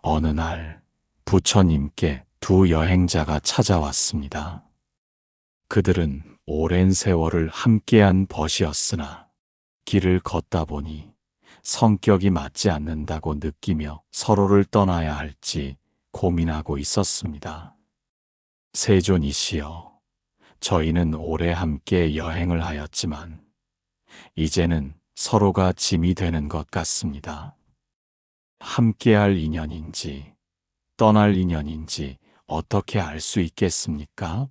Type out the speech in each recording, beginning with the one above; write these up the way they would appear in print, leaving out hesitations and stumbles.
어느 날 부처님께 두 여행자가 찾아왔습니다. 그들은 오랜 세월을 함께한 벗이었으나 길을 걷다 보니 성격이 맞지 않는다고 느끼며 서로를 떠나야 할지 고민하고 있었습니다. 세존이시여, 저희는 오래 함께 여행을 하였지만 이제는 서로가 짐이 되는 것 같습니다. 함께할 인연인지 떠날 인연인지 어떻게 알 수 있겠습니까?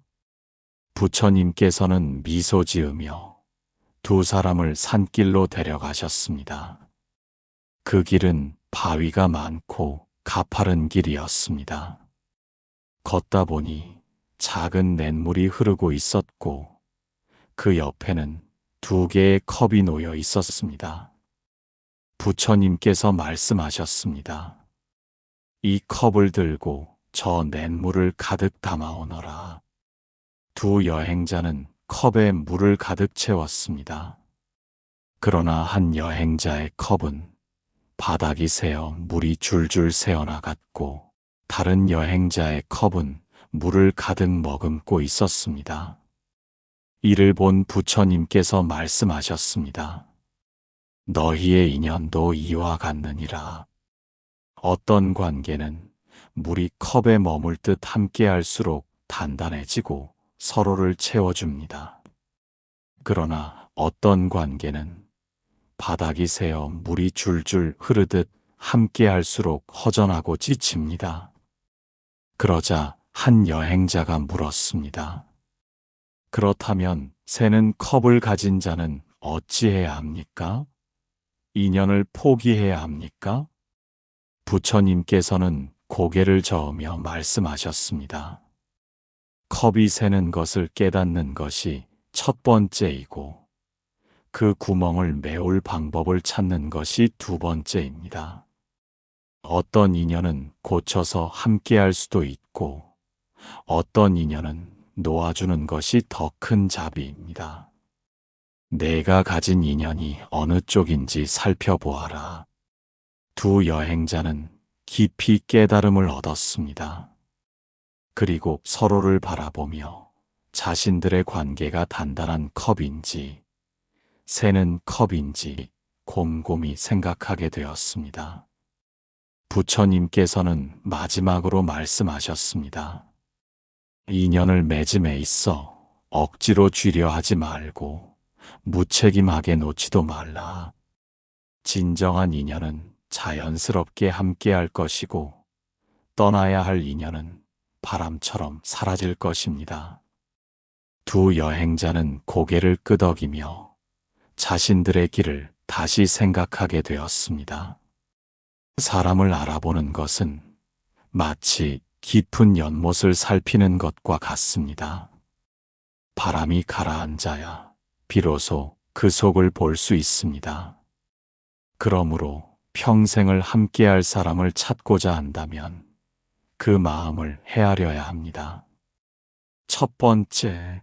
부처님께서는 미소 지으며 두 사람을 산길로 데려가셨습니다. 그 길은 바위가 많고 가파른 길이었습니다. 걷다 보니 작은 냇물이 흐르고 있었고 그 옆에는 두 개의 컵이 놓여 있었습니다. 부처님께서 말씀하셨습니다. 이 컵을 들고 저 냇물을 가득 담아오너라. 두 여행자는 컵에 물을 가득 채웠습니다. 그러나 한 여행자의 컵은 바닥이 새어 물이 줄줄 새어나갔고 다른 여행자의 컵은 물을 가득 머금고 있었습니다. 이를 본 부처님께서 말씀하셨습니다. 너희의 인연도 이와 같느니라. 어떤 관계는 물이 컵에 머물 듯 함께할수록 단단해지고 서로를 채워줍니다. 그러나 어떤 관계는 바닥이 새어 물이 줄줄 흐르듯 함께할수록 허전하고 지칩니다. 그러자 한 여행자가 물었습니다. 그렇다면 새는 컵을 가진 자는 어찌해야 합니까? 인연을 포기해야 합니까? 부처님께서는 고개를 저으며 말씀하셨습니다. 컵이 새는 것을 깨닫는 것이 첫 번째이고 그 구멍을 메울 방법을 찾는 것이 두 번째입니다. 어떤 인연은 고쳐서 함께할 수도 있고 어떤 인연은 놓아주는 것이 더 큰 자비입니다. 내가 가진 인연이 어느 쪽인지 살펴보아라. 두 여행자는 깊이 깨달음을 얻었습니다. 그리고 서로를 바라보며 자신들의 관계가 단단한 컵인지 새는 컵인지 곰곰이 생각하게 되었습니다. 부처님께서는 마지막으로 말씀하셨습니다. 인연을 맺음에 있어 억지로 쥐려 하지 말고 무책임하게 놓지도 말라. 진정한 인연은 자연스럽게 함께할 것이고 떠나야 할 인연은 바람처럼 사라질 것입니다. 두 여행자는 고개를 끄덕이며 자신들의 길을 다시 생각하게 되었습니다. 사람을 알아보는 것은 마치 깊은 연못을 살피는 것과 같습니다. 바람이 가라앉아야 비로소 그 속을 볼 수 있습니다. 그러므로 평생을 함께할 사람을 찾고자 한다면 그 마음을 헤아려야 합니다. 첫 번째,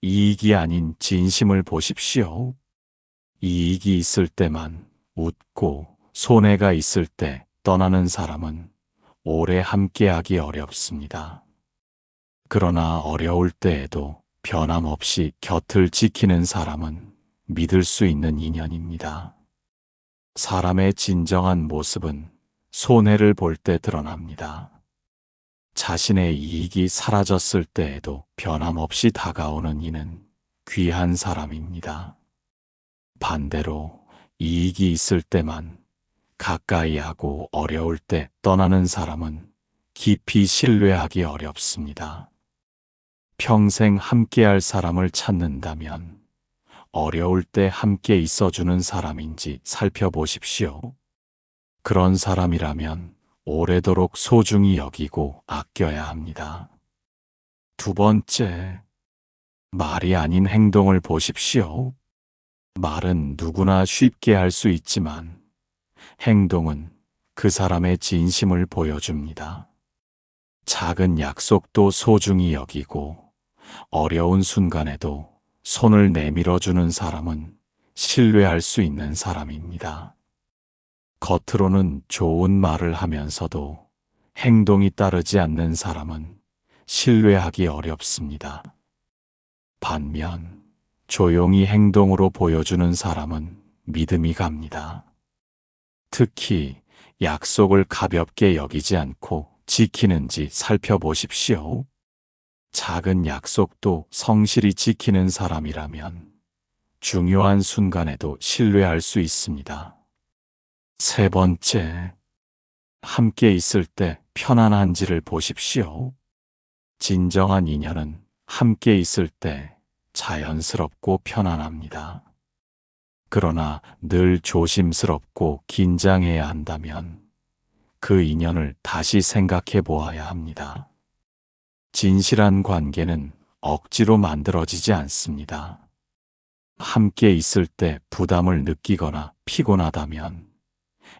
이익이 아닌 진심을 보십시오. 이익이 있을 때만 웃고 손해가 있을 때 떠나는 사람은 오래 함께하기 어렵습니다. 그러나 어려울 때에도 변함없이 곁을 지키는 사람은 믿을 수 있는 인연입니다. 사람의 진정한 모습은 손해를 볼 때 드러납니다. 자신의 이익이 사라졌을 때에도 변함없이 다가오는 이는 귀한 사람입니다. 반대로 이익이 있을 때만 가까이 하고 어려울 때 떠나는 사람은 깊이 신뢰하기 어렵습니다. 평생 함께할 사람을 찾는다면 어려울 때 함께 있어주는 사람인지 살펴보십시오. 그런 사람이라면 오래도록 소중히 여기고 아껴야 합니다. 두 번째, 말이 아닌 행동을 보십시오. 말은 누구나 쉽게 할 수 있지만 행동은 그 사람의 진심을 보여줍니다. 작은 약속도 소중히 여기고 어려운 순간에도 손을 내밀어주는 사람은 신뢰할 수 있는 사람입니다. 겉으로는 좋은 말을 하면서도 행동이 따르지 않는 사람은 신뢰하기 어렵습니다. 반면 조용히 행동으로 보여주는 사람은 믿음이 갑니다. 특히 약속을 가볍게 여기지 않고 지키는지 살펴보십시오. 작은 약속도 성실히 지키는 사람이라면 중요한 순간에도 신뢰할 수 있습니다. 세 번째, 함께 있을 때 편안한지를 보십시오. 진정한 인연은 함께 있을 때 자연스럽고 편안합니다. 그러나 늘 조심스럽고 긴장해야 한다면 그 인연을 다시 생각해 보아야 합니다. 진실한 관계는 억지로 만들어지지 않습니다. 함께 있을 때 부담을 느끼거나 피곤하다면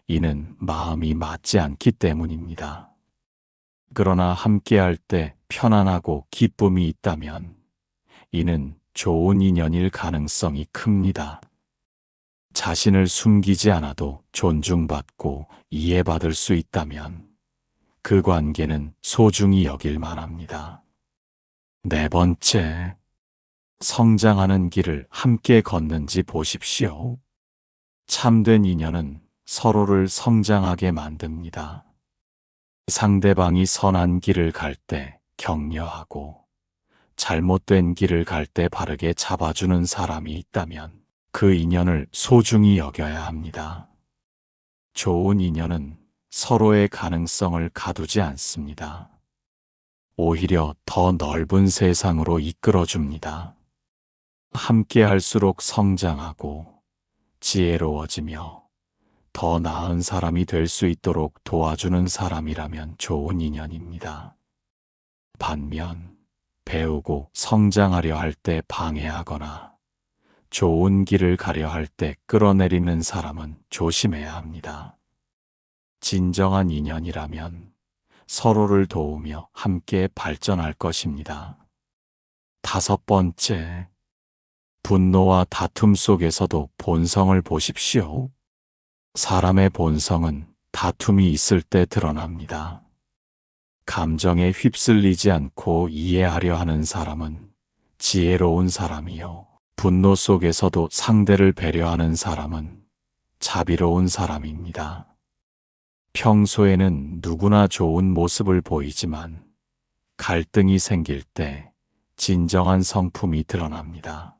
이는 마음이 맞지 않기 때문입니다. 그러나 함께할 때 편안하고 기쁨이 있다면 이는 좋은 인연일 가능성이 큽니다. 자신을 숨기지 않아도 존중받고 이해받을 수 있다면 그 관계는 소중히 여길 만합니다. 네 번째, 성장하는 길을 함께 걷는지 보십시오. 참된 인연은 서로를 성장하게 만듭니다. 상대방이 선한 길을 갈 때 격려하고 잘못된 길을 갈 때 바르게 잡아주는 사람이 있다면 그 인연을 소중히 여겨야 합니다. 좋은 인연은 서로의 가능성을 가두지 않습니다. 오히려 더 넓은 세상으로 이끌어줍니다. 함께 할수록 성장하고 지혜로워지며 더 나은 사람이 될 수 있도록 도와주는 사람이라면 좋은 인연입니다. 반면 배우고 성장하려 할 때 방해하거나 좋은 길을 가려 할 때 끌어내리는 사람은 조심해야 합니다. 진정한 인연이라면 서로를 도우며 함께 발전할 것입니다. 다섯 번째, 분노와 다툼 속에서도 본성을 보십시오. 사람의 본성은 다툼이 있을 때 드러납니다. 감정에 휩쓸리지 않고 이해하려 하는 사람은 지혜로운 사람이요. 분노 속에서도 상대를 배려하는 사람은 자비로운 사람입니다. 평소에는 누구나 좋은 모습을 보이지만 갈등이 생길 때 진정한 성품이 드러납니다.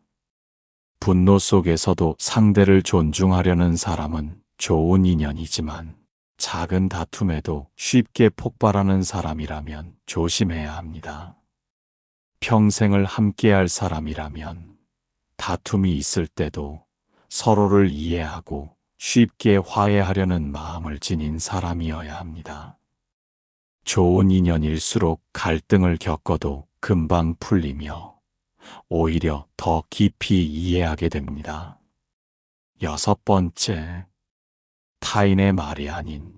분노 속에서도 상대를 존중하려는 사람은 좋은 인연이지만 작은 다툼에도 쉽게 폭발하는 사람이라면 조심해야 합니다. 평생을 함께할 사람이라면 다툼이 있을 때도 서로를 이해하고 쉽게 화해하려는 마음을 지닌 사람이어야 합니다. 좋은 인연일수록 갈등을 겪어도 금방 풀리며 오히려 더 깊이 이해하게 됩니다. 여섯 번째, 타인의 말이 아닌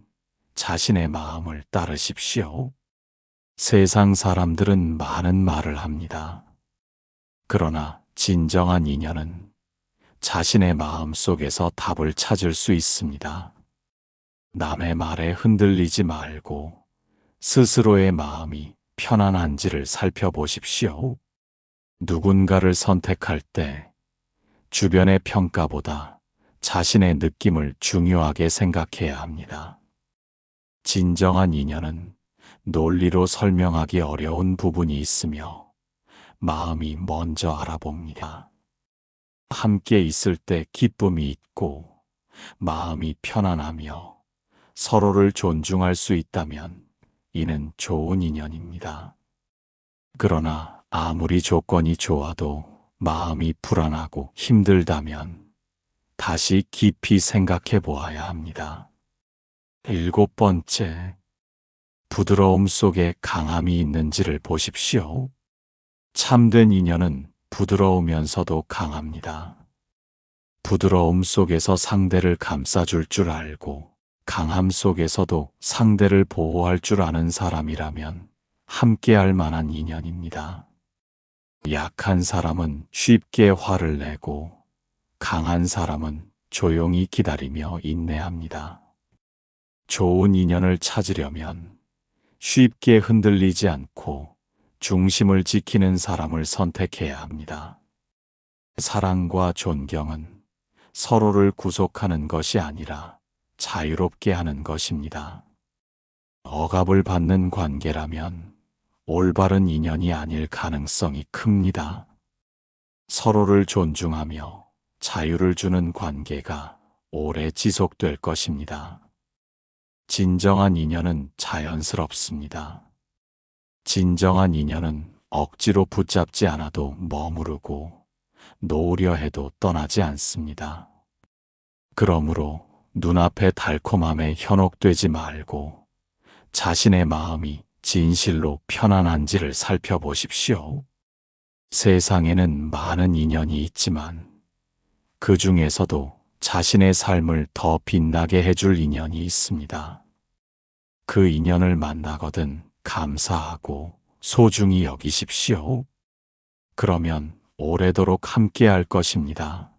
자신의 마음을 따르십시오. 세상 사람들은 많은 말을 합니다. 그러나 진정한 인연은 자신의 마음 속에서 답을 찾을 수 있습니다. 남의 말에 흔들리지 말고 스스로의 마음이 편안한지를 살펴보십시오. 누군가를 선택할 때 주변의 평가보다 자신의 느낌을 중요하게 생각해야 합니다. 진정한 인연은 논리로 설명하기 어려운 부분이 있으며 마음이 먼저 알아봅니다. 함께 있을 때 기쁨이 있고 마음이 편안하며 서로를 존중할 수 있다면 이는 좋은 인연입니다. 그러나 아무리 조건이 좋아도 마음이 불안하고 힘들다면 다시 깊이 생각해 보아야 합니다. 일곱 번째, 부드러움 속에 강함이 있는지를 보십시오. 참된 인연은 부드러우면서도 강합니다. 부드러움 속에서 상대를 감싸줄 줄 알고 강함 속에서도 상대를 보호할 줄 아는 사람이라면 함께할 만한 인연입니다. 약한 사람은 쉽게 화를 내고 강한 사람은 조용히 기다리며 인내합니다. 좋은 인연을 찾으려면 쉽게 흔들리지 않고 중심을 지키는 사람을 선택해야 합니다. 사랑과 존경은 서로를 구속하는 것이 아니라 자유롭게 하는 것입니다. 억압을 받는 관계라면 올바른 인연이 아닐 가능성이 큽니다. 서로를 존중하며 자유를 주는 관계가 오래 지속될 것입니다. 진정한 인연은 자연스럽습니다. 진정한 인연은 억지로 붙잡지 않아도 머무르고 놓으려 해도 떠나지 않습니다. 그러므로 눈앞의 달콤함에 현혹되지 말고 자신의 마음이 진실로 편안한지를 살펴보십시오. 세상에는 많은 인연이 있지만 그 중에서도 자신의 삶을 더 빛나게 해줄 인연이 있습니다. 그 인연을 만나거든 감사하고 소중히 여기십시오. 그러면 오래도록 함께할 것입니다.